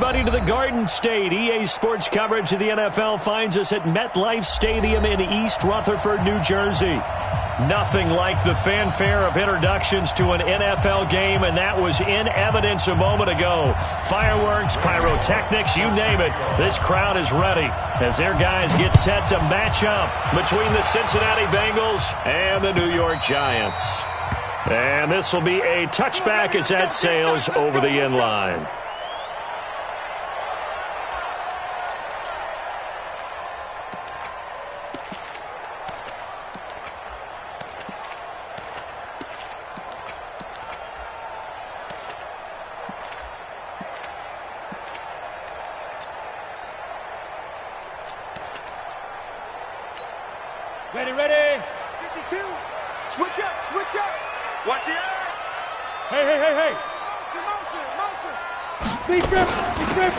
everybody to the Garden State. EA Sports coverage of the NFL finds us at MetLife Stadium in East Rutherford, New Jersey. Nothing like the fanfare of introductions to an NFL game, and that was in evidence a moment ago. Fireworks, pyrotechnics, you name it. This crowd is ready as their guys get set to match up between the Cincinnati Bengals and the New York Giants. And this will be a touchback as that sails over the end line. Ready. 52. Switch up. Watch the air. Hey. Motion. Speed grip.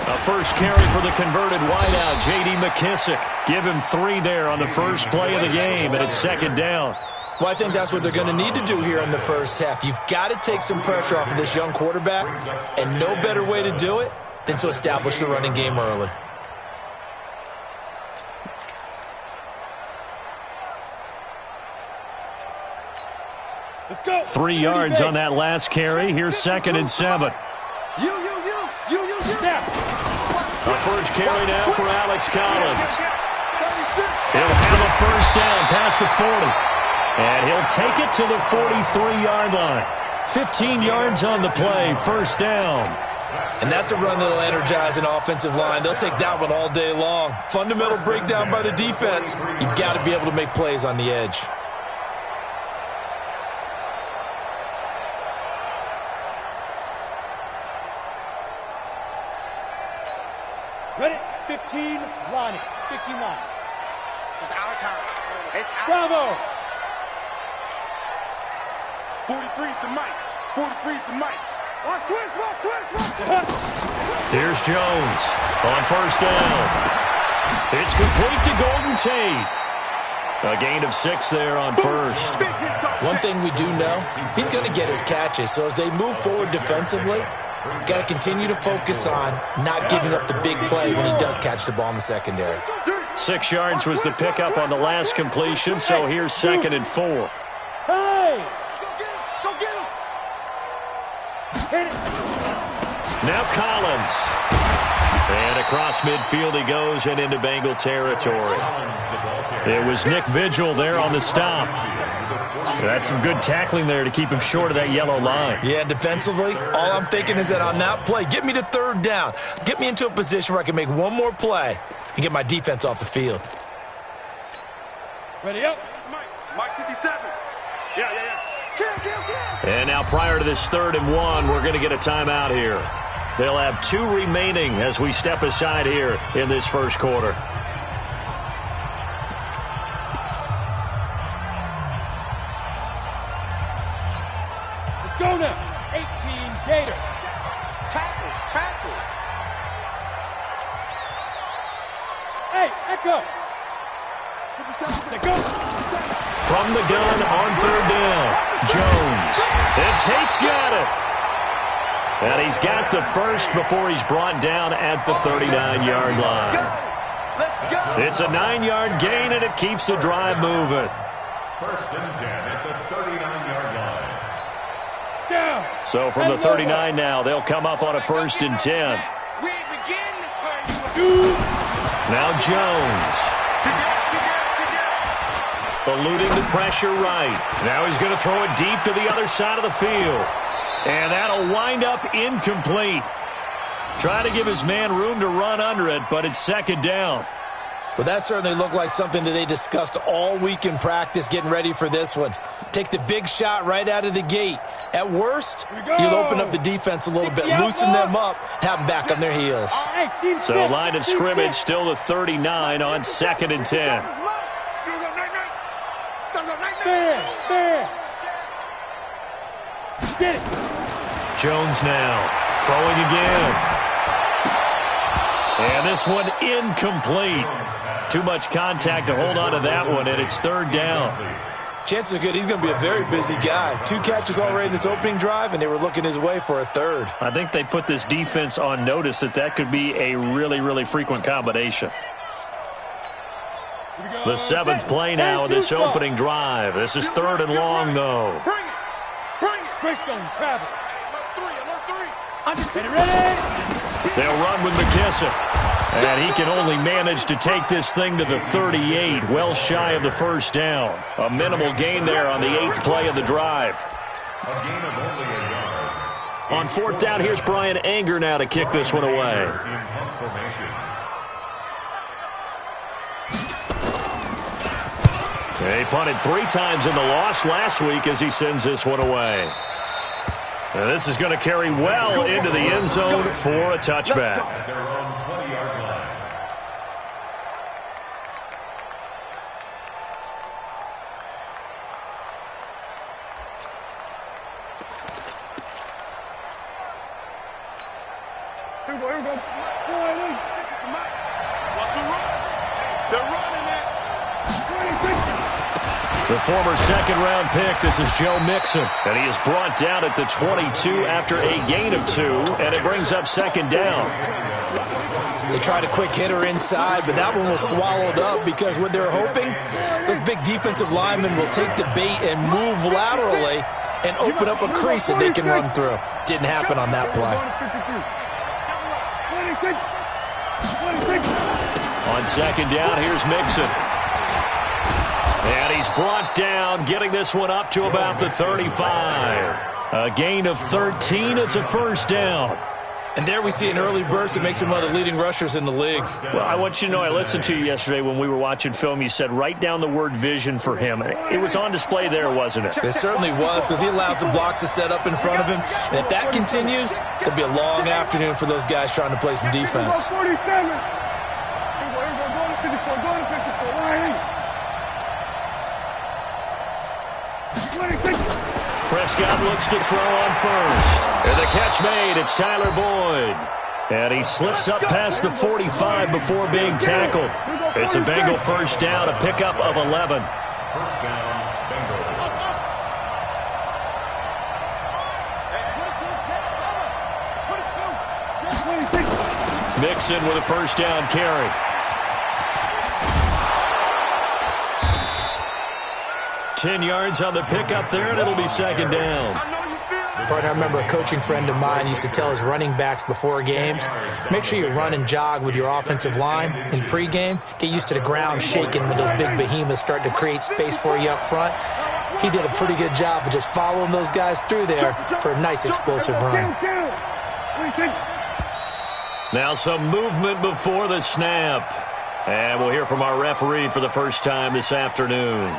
A first carry for the converted wideout, J.D. McKissick. Give him 3 there on the first play of the game, and it's second down. Well, I think that's what they're going to need to do here in the first half. You've got to take some pressure off of this young quarterback, and no better way to do it than to establish the running game early. Let's go. 3 yards on that last carry. Here's second and 7. You. A first carry now for Alex Collins. He'll have a first down past the 40. And he'll take it to the 43-yard line. 15 yards on the play, first down. And that's a run that'll energize an offensive line. They'll take that one all day long. Fundamental breakdown by the defense. You've got to be able to make plays on the edge. Ready? 15 line. 15 line. It's our time. Bravo. 43's the mic. 43's the mic. Watch twist. Here's Jones on first down. It's complete to Golden Tate. A gain of 6 there on first. One thing we do know, he's going to get his catches. So as they move forward defensively, got to continue to focus on not giving up the big play when he does catch the ball in the secondary. 6 yards was the pickup on the last completion, so here's second and 4. Hey! Go get him! Hit it! Now Collins. And across midfield he goes and into Bengal territory. It was Nick Vigil there on the stop. That's some good tackling there to keep him short of that yellow line. Yeah, defensively, all I'm thinking is that on that play, get me to third down. Get me into a position where I can make one more play and get my defense off the field. Ready up. Mike 57. Yeah. Kill. And now prior to this 3rd and 1, we're going to get a timeout here. They'll have 2 remaining as we step aside here in this first quarter. Let's go now. 18 Gators. Tackle. Hey, echo. 57. Go. From the gun on 3rd down, Jones. And Tate's got it. And he's got the first before he's brought down at the 39-yard line. Let's go. It's a 9-yard gain, and it keeps the drive moving. 1st and 10 at the 39-yard line. Down. So from the 39 now, they'll come up on a 1st and 10. We begin the first. Now Jones. Eluding the pressure right. Now he's going to throw it deep to the other side of the field. And that'll wind up incomplete. Trying to give his man room to run under it, but it's second down. Well, that certainly looked like something that they discussed all week in practice getting ready for this one. Take the big shot right out of the gate. At worst, you'll open up the defense a little bit, loosen them up, have them back on their heels. So line of scrimmage still the 39 on 2nd and 10. Bear. Get it. Jones now throwing again. And this one incomplete. Too much contact to hold on to that one, and it's 3rd down. Chances are good he's going to be a very busy guy. 2 catches already in this opening drive, and they were looking his way for a third. I think they put this defense on notice that could be a really, really frequent combination. The 7th play now of this opening drive. This is 3rd and long, though. Bring it. Greystone travel. Alert 3. Ready? They'll run with McKissick. And he can only manage to take this thing to the 38, well shy of the first down. A minimal gain there on the 8th play of the drive. A gain of only a yard. On 4th down, here's Brian Anger now to kick this one away. In punt formation. He punted 3 times in the loss last week as he sends this one away. And this is going to carry well into the end zone for a touchback. Their own 20-yard line. Here we go. Watch the run. They're running it. The former second-round pick, this is Joe Mixon. And he is brought down at the 22 after a gain of 2, and it brings up 2nd down. They tried a quick hitter inside, but that one was swallowed up because what they're hoping, those big defensive linemen will take the bait and move laterally and open up a crease that they can run through. Didn't happen on that play. On 2nd down, here's Mixon. And he's brought down, getting this one up to about the 35. A gain of 13, it's a 1st down. And there we see an early burst that makes him one of the leading rushers in the league. Well, I want you to know, I listened to you yesterday when we were watching film. You said write down the word vision for him. It was on display there, wasn't it? It certainly was, because he allows the blocks to set up in front of him. And if that continues, it'll be a long afternoon for those guys trying to play some defense. Prescott looks to throw on first. And the catch made. It's Tyler Boyd. And he slips up past the 45 before being tackled. It's a Bengal 1st down, a pickup of 11. 1st down, Bengals. Mixon with a 1st down carry. Ten yards on the pickup there, and it'll be 2nd down. Partner, I remember a coaching friend of mine used to tell his running backs before games, make sure you run and jog with your offensive line in pregame. Get used to the ground shaking when those big behemoths start to create space for you up front. He did a pretty good job of just following those guys through there for a nice explosive run. Now some movement before the snap. And we'll hear from our referee for the first time this afternoon.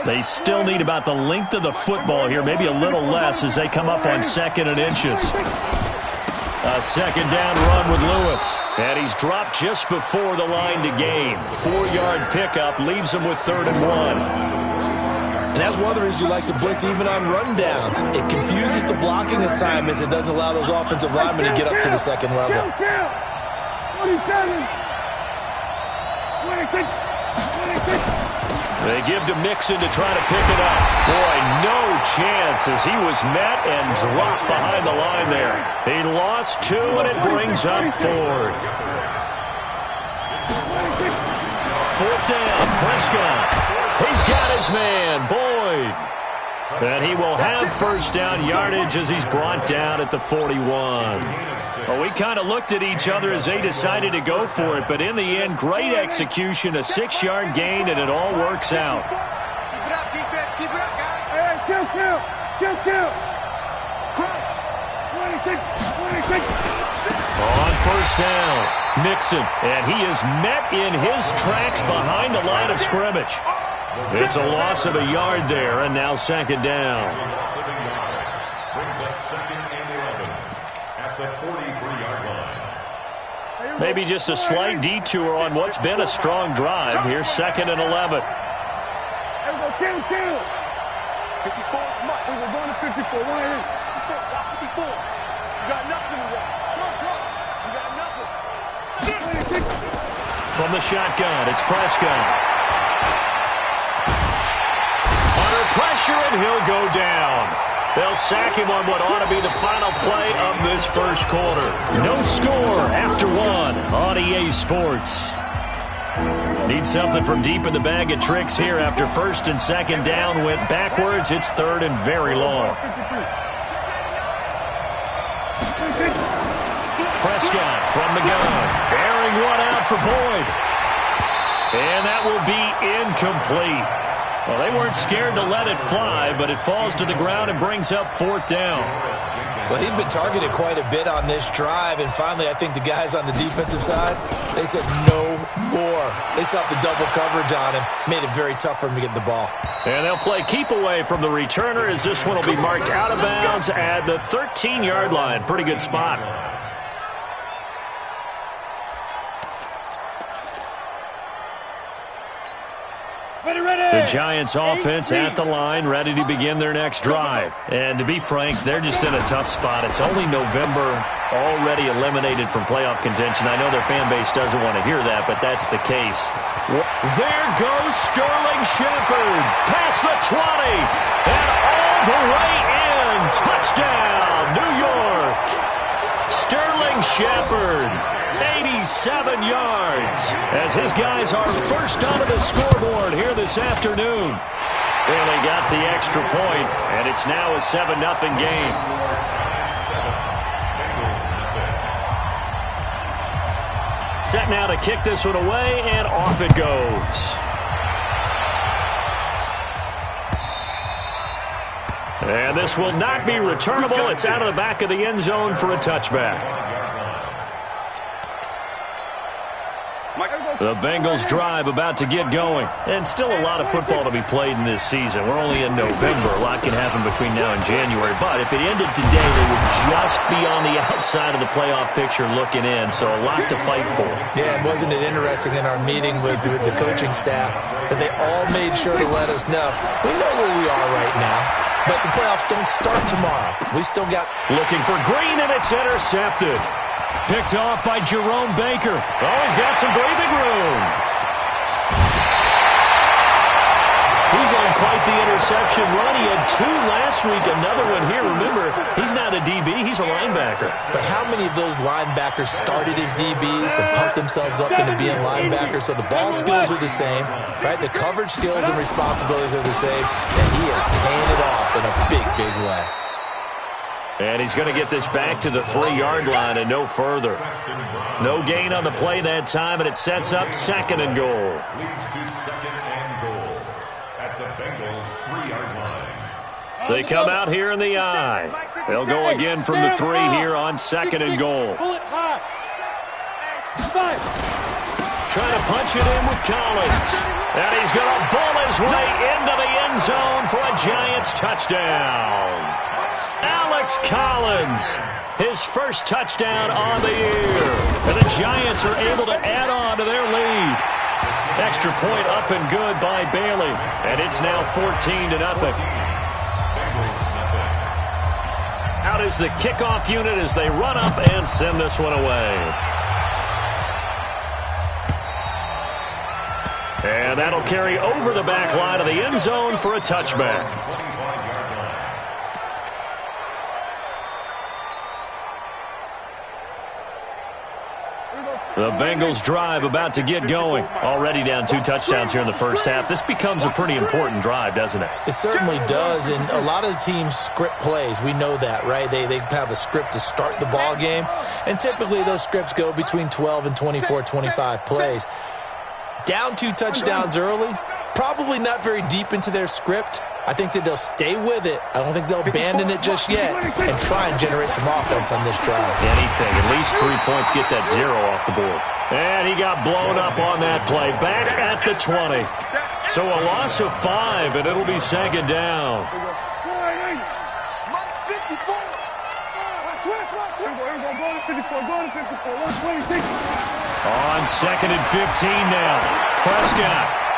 They still need about the length of the football here, maybe a little less as they come up on 2nd and inches. A 2nd down run with Lewis. And he's dropped just before the line to gain. 4-yard pickup leaves him with 3rd and 1. And that's one of the reasons you like to blitz even on rundowns. It confuses the blocking assignments. It doesn't allow those offensive linemen to get up to the 2nd level. 26. They give to Mixon to try to pick it up. Boy, no chance as he was met and dropped behind the line there. He lost 2, and it brings up 4th. 4th down, Prescott. He's got his man, Boyd. And he will have 1st down yardage as he's brought down at the 41. Well, we kind of looked at each other as they decided to go for it, but in the end, great execution, a 6-yard gain, and it all works out. Keep it up, defense. Keep it up, guys. Hey, kill. Crouch. 26. On 1st down, Mixon, and he is met in his tracks behind the line of scrimmage. It's a loss of a yard there, and now 2nd down. Loss of a yard. Brings up 2nd and 11 at the 43-yard line. Maybe just a slight detour on what's been a strong drive. Here's 2nd and 11. Here we go, kill. 54 is much. We were going to 54. 54. You got nothing to watch. Truck. You got nothing. From the shotgun, it's Prescott. pressure, and he'll go down. They'll sack him on what ought to be the final play of this first quarter. No score after one on EA Sports. Need something from deep in the bag of tricks here after first and second down went backwards. It's third and very long. Prescott from the gun. Airing one out for Boyd. And that will be incomplete. Well, they weren't scared to let it fly, but it falls to the ground and brings up fourth down. Well, he'd been targeted quite a bit on this drive, and finally I think the guys on the defensive side, they said no more. They stopped the double coverage on him, made it very tough for him to get the ball. And they'll play keep away from the returner as this one will be marked out of bounds at the 13-yard line. Pretty good spot. The Giants offense at the line, ready to begin their next drive. And to be frank, they're just in a tough spot. It's only November, already eliminated from playoff contention. I know their fan base doesn't want to hear that, but that's the case. There goes Sterling Shepard, past the 20, and all the way in. Touchdown, New York. Sterling Shepard, 87 yards, as his guys are first onto the scoreboard here this afternoon. Barely got the extra point, and it's now a 7-0 game. Set now to kick this one away, and off it goes. And this will not be returnable. It's out of the back of the end zone for a touchback. The Bengals drive about to get going. And still a lot of football to be played in this season. We're only in November. A lot can happen between now and January. But if it ended today, they would just be on the outside of the playoff picture looking in. So a lot to fight for. Yeah, and wasn't it interesting in our meeting with the coaching staff that they all made sure to let us know, we know where we are right now, but the playoffs don't start tomorrow. We still got... Looking for Green, and it's intercepted. Picked off by Jerome Baker. Oh, he's got some breathing room. He's on quite the interception run. He had 2 last week, another one here. Remember, he's not a DB, he's a linebacker. But how many of those linebackers started as DBs and pumped themselves up into being linebackers? So the ball skills are the same, right? The coverage skills and responsibilities are the same, and he is paying it off in a big, big way. And he's going to get this back to the 3-yard line and no further. No gain on the play that time, and it sets up second and goal. Leads to second and goal at the Bengals 3-yard line. They come out here in the eye. They'll go again from the 3 here on second and goal. Trying to punch it in with Collins. And he's going to bull his way into the end zone for a Giants touchdown. Alex Collins, his first touchdown on the year. And the Giants are able to add on to their lead. Extra point up and good by Bailey. And it's now 14-0. Out is the kickoff unit as they run up and send this one away. And that'll carry over the back line of the end zone for a touchback. The Bengals drive about to get going. Already down 2 touchdowns here in the first half. This becomes a pretty important drive, doesn't it? It certainly does, and a lot of the teams script plays. We know that, right? They have a script to start the ball game, and typically those scripts go between 12 and 24, 25 plays. Down 2 touchdowns early, probably not very deep into their script. I think that they'll stay with it. I don't think they'll abandon it just yet and try and generate some offense on this drive. Anything. At least 3 points. Get that 0 off the board. And he got blown up on that play. Back at the 20. So a loss of 5, and it'll be second down. On second and 15 now. Prescott.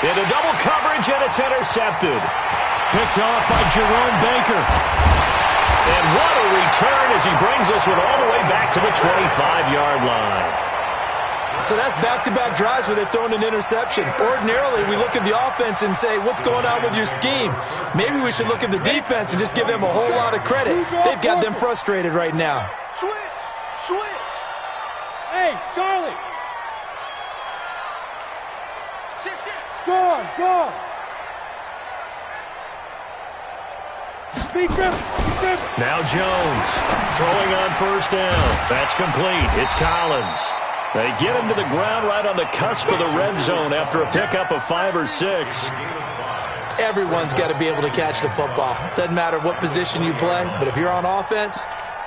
Into double coverage, and it's intercepted. Picked off by Jerome Baker. And what a return as he brings us all the way back to the 25-yard line. So that's back-to-back drives where they've thrown an interception. Ordinarily, we look at the offense and say, what's going on with your scheme? Maybe we should look at the defense and just give them a whole lot of credit. They've got them frustrated right now. Switch. Hey, Charlie. Shift. Go. Now Jones throwing on first down. That's complete. It's Collins. They get him to the ground right on the cusp of the red zone after a pickup of 5 or 6. Everyone's got to be able to catch the football. Doesn't matter what position you play, but if you're on offense,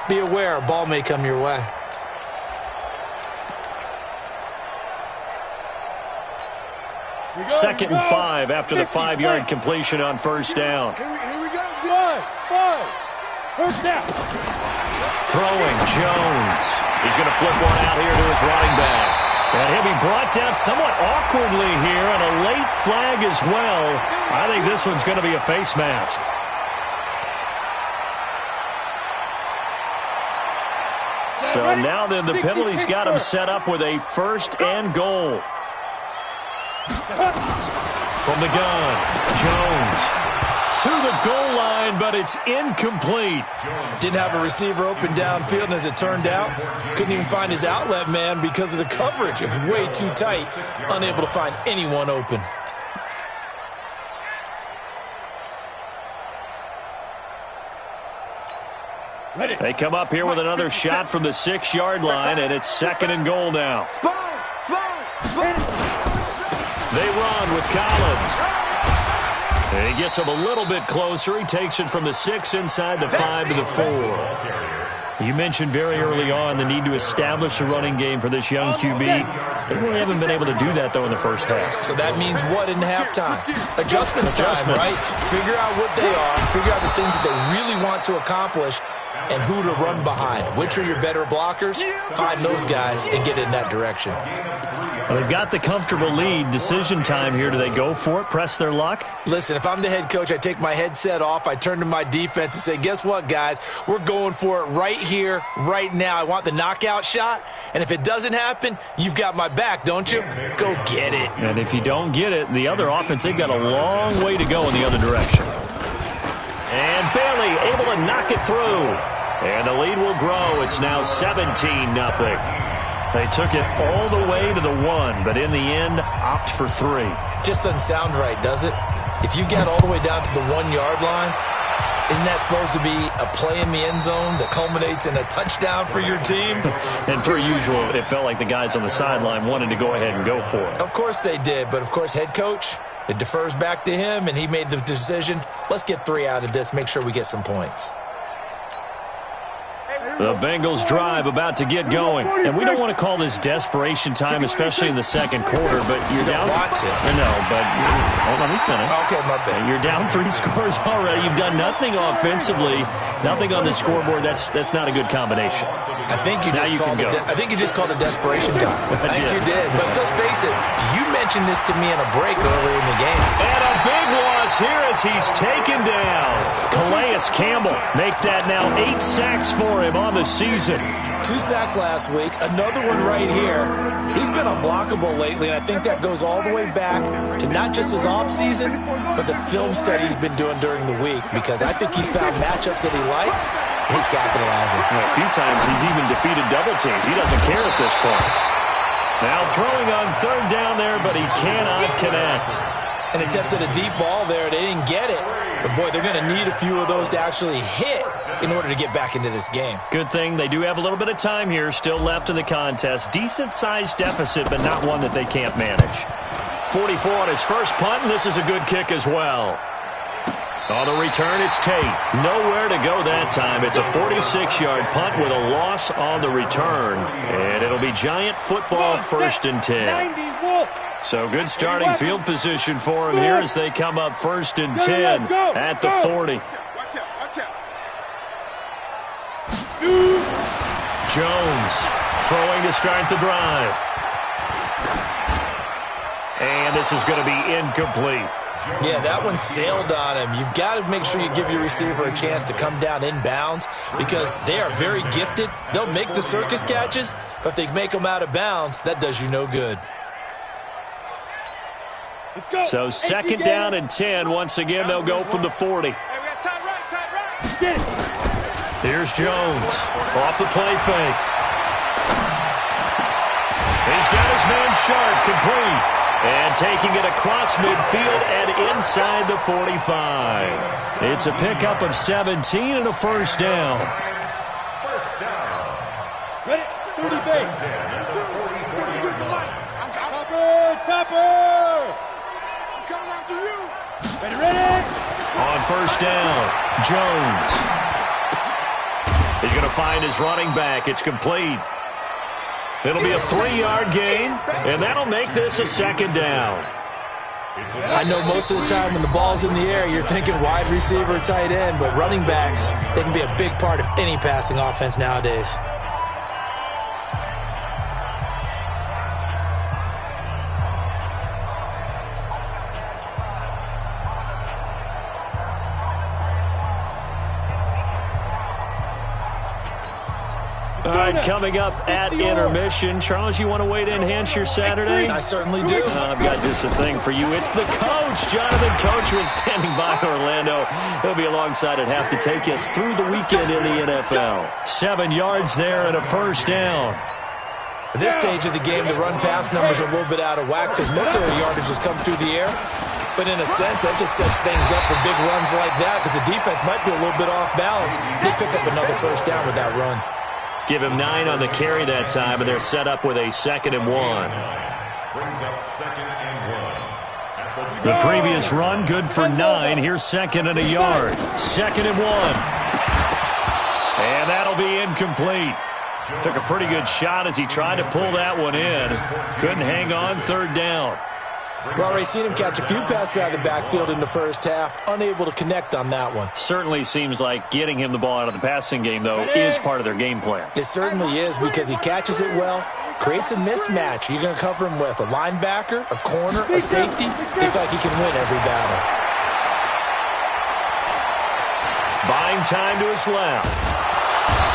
be aware a ball may come your way. Second and 5 after the 5-yard completion on first down. Here we go. 5. First down. Throwing Jones. He's going to flip one out here to his running back. And he'll be brought down somewhat awkwardly here, and a late flag as well. I think this one's going to be a face mask. So now then the penalty's got him set up with a first and goal. From the gun, Jones to the goal line, but it's incomplete. Didn't have a receiver open downfield, and as it turned out, couldn't even find his outlet man because of the coverage. It was way too tight, unable to find anyone open. They come up here with another shot from the 6-yard line, and it's second and goal now. They run with Collins. And he gets him a little bit closer. He takes it from the 6 inside the 5 to the 4. You mentioned very early on the need to establish a running game for this young QB. They really haven't been able to do that, though, in the first half. So that means what in halftime? Adjustments time, right? Figure out what they are, figure out the things that they really want to accomplish, and who to run behind. Which are your better blockers? Find those guys and get in that direction. Well, they've got the comfortable lead. Decision time here. Do they go for it, press their luck? Listen, if I'm the head coach, I take my headset off. I turn to my defense and say, guess what, guys? We're going for it right here, right now. I want the knockout shot. And if it doesn't happen, you've got my back, don't you? Go get it. And if you don't get it, the other offense, they've got a long way to go in the other direction. And Bailey able to knock it through. And the lead will grow. It's now 17-0. They took it all the way to the 1, but in the end, opt for 3. Just doesn't sound right, does it? If you get all the way down to the 1-yard line, isn't that supposed to be a play in the end zone that culminates in a touchdown for your team? And per usual, it felt like the guys on the sideline wanted to go ahead and go for it. Of course they did, but of course, head coach, it defers back to him, and he made the decision, let's get 3 out of this, make sure we get some points. The Bengals drive about to get going. And we don't want to call this desperation time, especially in the second quarter, but you're down. Want to. No, but let me finish. Okay, my bad. You're down 3 scores already. You've done nothing offensively, nothing on the scoreboard. That's not a good combination. I think you just called it desperation time. I think you did. But let's face it, you mentioned this to me in a break earlier in the game. And a big loss here as he's taken down. Calais Campbell make that now 8 sacks for him on the season. 2 sacks last week, another one right here. He's been unblockable lately, and I think that goes all the way back to not just his offseason, but the film study he's been doing during the week, because I think he's found matchups that he likes, and he's capitalizing. Well, a few times he's even defeated double teams. He doesn't care at this point. Now throwing on third down there, but he cannot connect. And attempted a deep ball there. They didn't get it. But, boy, they're going to need a few of those to actually hit in order to get back into this game. Good thing they do have a little bit of time here still left in the contest. Decent-sized deficit, but not one that they can't manage. 44 on his first punt, and this is a good kick as well. On the return, it's Tate. Nowhere to go that time. It's a 46-yard punt with a loss on the return. And it'll be Giant football, 1st and 10. So good starting field position for him here as they come up 1st and 10 at the 40. Jones throwing to start the drive. And this is going to be incomplete. Yeah, that one sailed on him. You've got to make sure you give your receiver a chance to come down inbounds because they are very gifted. They'll make the circus catches, but if they make them out of bounds, that does you no good. So second down and 10. Once again, they'll go from the 40. Here's Jones off the play fake. He's got his man Sharp complete. And taking it across midfield and inside the 45. It's a pickup of 17 and a first down. Ready? 36. Topper! I'm coming after you. Ready? On first down, Jones. He's going to find his running back. It's complete. It'll be a 3-yard gain, and that'll make this a second down. I know most of the time when the ball's in the air, you're thinking wide receiver, tight end, but running backs, they can be a big part of any passing offense nowadays. All right, coming up at intermission. Charles, you want to wait to enhance your Saturday? I certainly do. I've got just a thing for you. It's the coach, Jonathan Coachman, standing by Orlando. He'll be alongside at half to take us through the weekend in the NFL. 7 yards there and a first down. At this stage of the game, the run-pass numbers are a little bit out of whack because most of their yardage has come through the air. But in a sense, that just sets things up for big runs like that because the defense might be a little bit off balance. They pick up another first down with that run. Give him 9 on the carry that time, and they're set up with a 2nd and 1. Brings up 2nd and 1. The previous run, good for 9. Here's 2nd and a yard. 2nd and 1. And that'll be incomplete. Took a pretty good shot as he tried to pull that one in. Couldn't hang on, 3rd down. We've already seen him catch a few passes out of the backfield in the first half, unable to connect on that one. Certainly seems like getting him the ball out of the passing game, though, is part of their game plan. It certainly is because he catches it well, creates a mismatch. You're going to cover him with a linebacker, a corner, a safety. They feel like he can win every battle. Buying time to his left.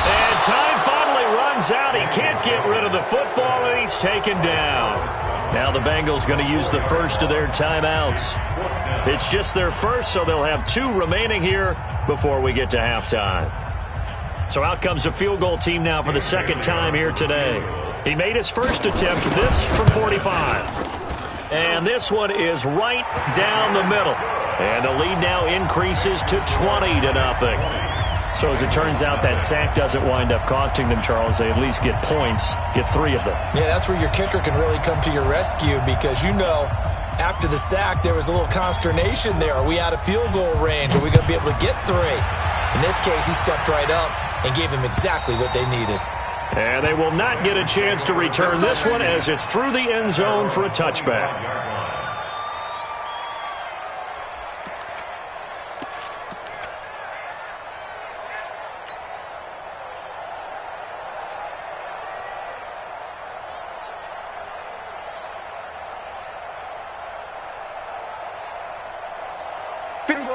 And time finally runs out. He can't get rid of the football, and he's taken down. Now the Bengals going to use the first of their timeouts. It's just their first, so they'll have 2 remaining here before we get to halftime. So out comes a field goal team now for the 2nd time here today. He made his first attempt, this from 45. And this one is right down the middle. And the lead now increases to 20-0. So as it turns out, that sack doesn't wind up costing them, Charles. They at least get points, get 3 of them. Yeah, that's where your kicker can really come to your rescue because, you know, after the sack, there was a little consternation there. Are we out of field goal range? Are we going to be able to get 3? In this case, he stepped right up and gave them exactly what they needed. And they will not get a chance to return this one as it's through the end zone for a touchback.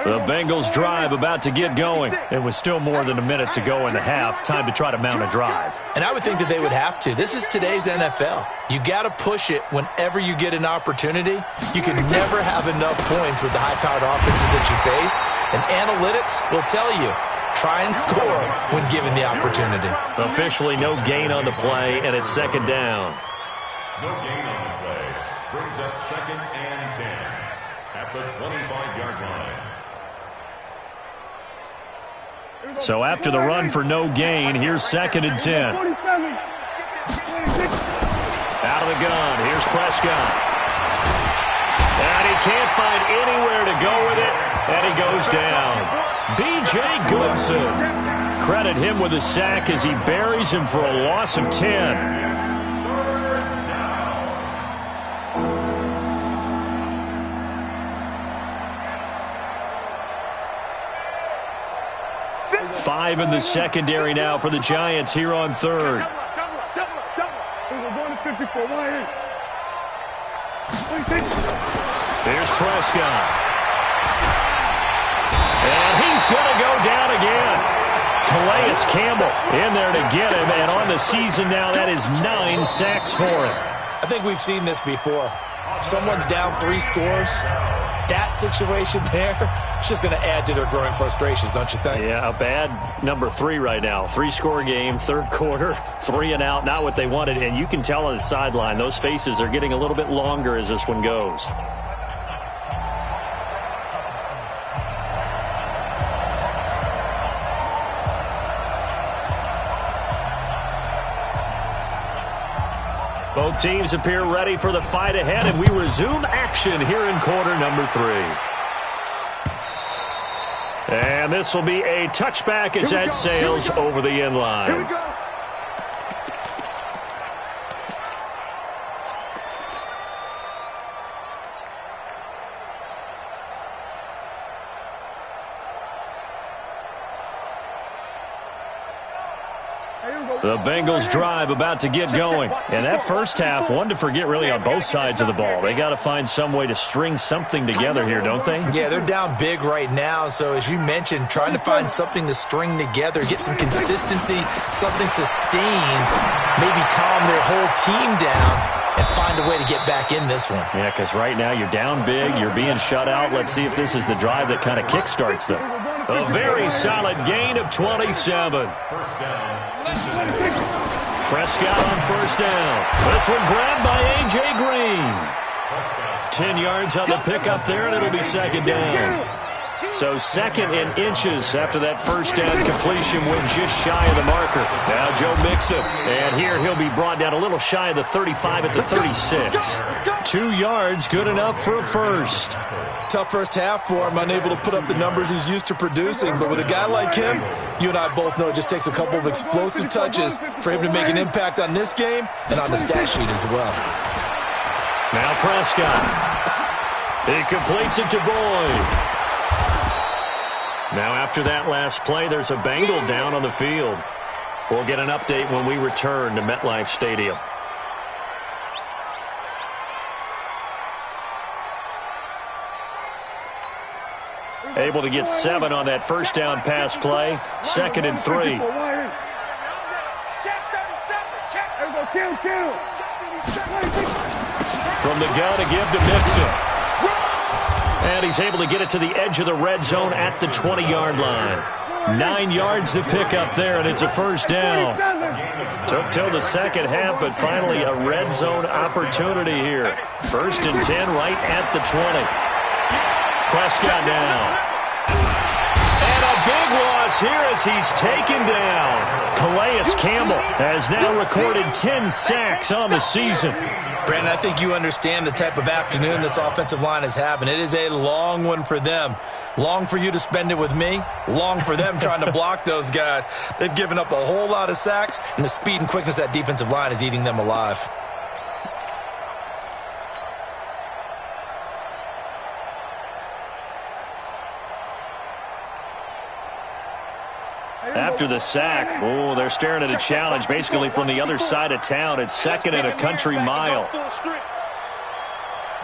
The Bengals drive about to get going. It was still more than a minute to go in the half. Time to try to mount a drive. And I would think that they would have to. This is today's NFL. You got to push it whenever you get an opportunity. You can never have enough points with the high-powered offenses that you face. And analytics will tell you, try and score when given the opportunity. Officially no gain on the play, and it's 2nd down. No gain on the play. Brings up 2nd and 10 at the 25-yard line. So after the run for no gain, here's 2nd and 10. Out of the gun, here's Prescott. And he can't find anywhere to go with it, and he goes down. B.J. Goodson. Credit him with a sack as he buries him for a loss of 10. Five in the secondary now for the Giants here on 3rd. Here's Prescott. And he's going to go down again. Calais Campbell in there to get him, and on the season now, that is 9 sacks for him. I think we've seen this before. If someone's down 3 scores, that situation there, it's just going to add to their growing frustrations, don't you think? Yeah, a bad number 3 right now. 3-score game, third quarter, 3 and out, not what they wanted. And you can tell on the sideline, those faces are getting a little bit longer as this one goes. Both teams appear ready for the fight ahead, and we resume action here in quarter number 3. And this will be a touchback as that sails over the end line. Here we go. The Bengals drive about to get going. And that first half, one to forget really on both sides of the ball. They got to find some way to string something together here, don't they? Yeah, they're down big right now. So as you mentioned, trying to find something to string together, get some consistency, something sustained, maybe calm their whole team down and find a way to get back in this one. Yeah, because right now you're down big, you're being shut out. Let's see if this is the drive that kind of kickstarts them. A very solid gain of 27. Prescott on first down. This one grabbed by A.J. Green. 10 yards on the pickup there, and it'll be second down. So second in inches after that first down completion went just shy of the marker. Now Joe Mixon. And here he'll be brought down a little shy of the 35 at the 36. 2 yards, good enough for a first. Tough first half for him, unable to put up the numbers he's used to producing. But with a guy like him, you and I both know it just takes a couple of explosive touches for him to make an impact on this game and on the stat sheet as well. Now Prescott. He completes it to Boyd. Now after that last play, there's a Bengal down on the field. We'll get an update when we return to MetLife Stadium. Able to get 7 on that first down pass play. 2nd and 3. From the gun to give to Mixon. And he's able to get it to the edge of the red zone at the 20-yard line. 9 yards to pick up there, and it's a first down. Took till the second half, but finally a red zone opportunity here. 1st and 10 right at the 20. Prescott down. And a big loss here as he's taken down. Calais Campbell has now recorded 10 sacks on the season. Brandon, I think you understand the type of afternoon this offensive line is having. It is a long one for them. Long for you to spend it with me. Long for them trying to block those guys. They've given up a whole lot of sacks, and the speed and quickness of that defensive line is eating them alive. After the sack, oh, they're staring at a challenge basically from the other side of town. It's 2nd and a country mile.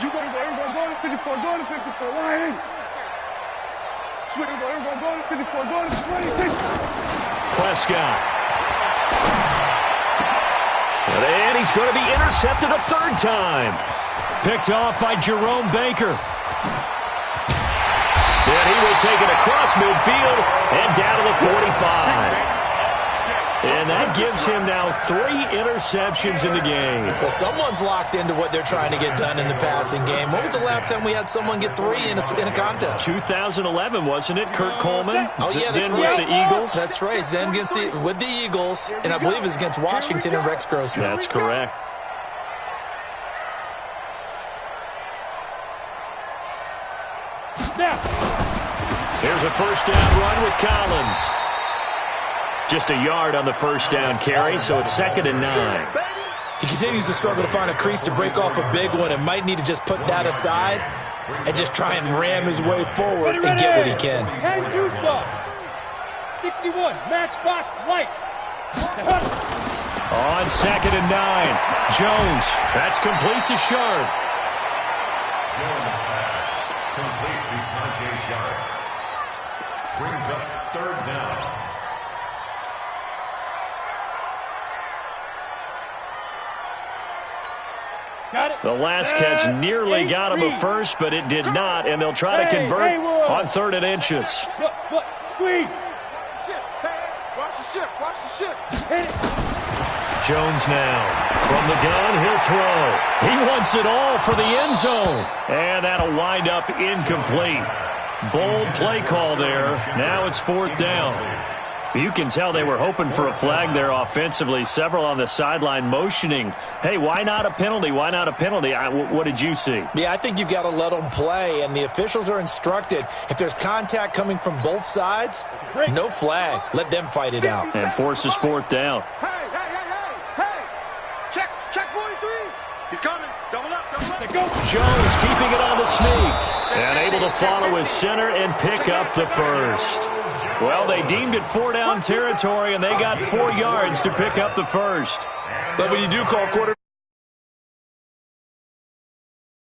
You gotta go, everyone go to 54, go to 54, line in. Switch, everyone go to 54, go to 26. Prescott. And he's going to be intercepted a 3rd time. Picked off by Jerome Baker. And he will take it across midfield and down to the 45. And that gives him now 3 interceptions in the game. Well, someone's locked into what they're trying to get done in the passing game. When was the last time we had someone get 3 in a contest? 2011, wasn't it? Kurt Coleman? Oh, yeah, that's then right. With the Eagles? That's right. Then with the Eagles, and I believe it's against Washington and Rex Grossman. That's correct. Here's a first down run with Collins. Just a yard on the first down carry, so it's 2nd and 9. He continues to struggle to find a crease to break off a big one and might need to just put that aside and just try and ram his way forward and get what he can. 10 Tucson. 61, matchbox lights. On 2nd and 9, Jones. That's complete to Sharp. Jones pass complete to Tajay Sharp. Brings up third down. The last catch nearly got him a first, but it did not, and they'll try to convert on 3rd and inches. Squeeze. Watch the ship. Watch the ship. Jones now. From the gun, he'll throw. He wants it all for the end zone. And that'll wind up incomplete. Bold play call there. Now it's 4th down. You can tell they were hoping for a flag there offensively. Several on the sideline motioning, hey, why not a penalty? Why not a penalty? What did you see? Yeah, I think you've got to let them play, and the officials are instructed, if there's contact coming from both sides, no flag. Let them fight it out. And forces 4th down. Hey. Check 43. He's coming. Double up. Jones keeping it on the sneak and able to follow his center and pick up the first. Well, they deemed it 4-down territory, and they got 4 yards to pick up the first. But when you do call quarter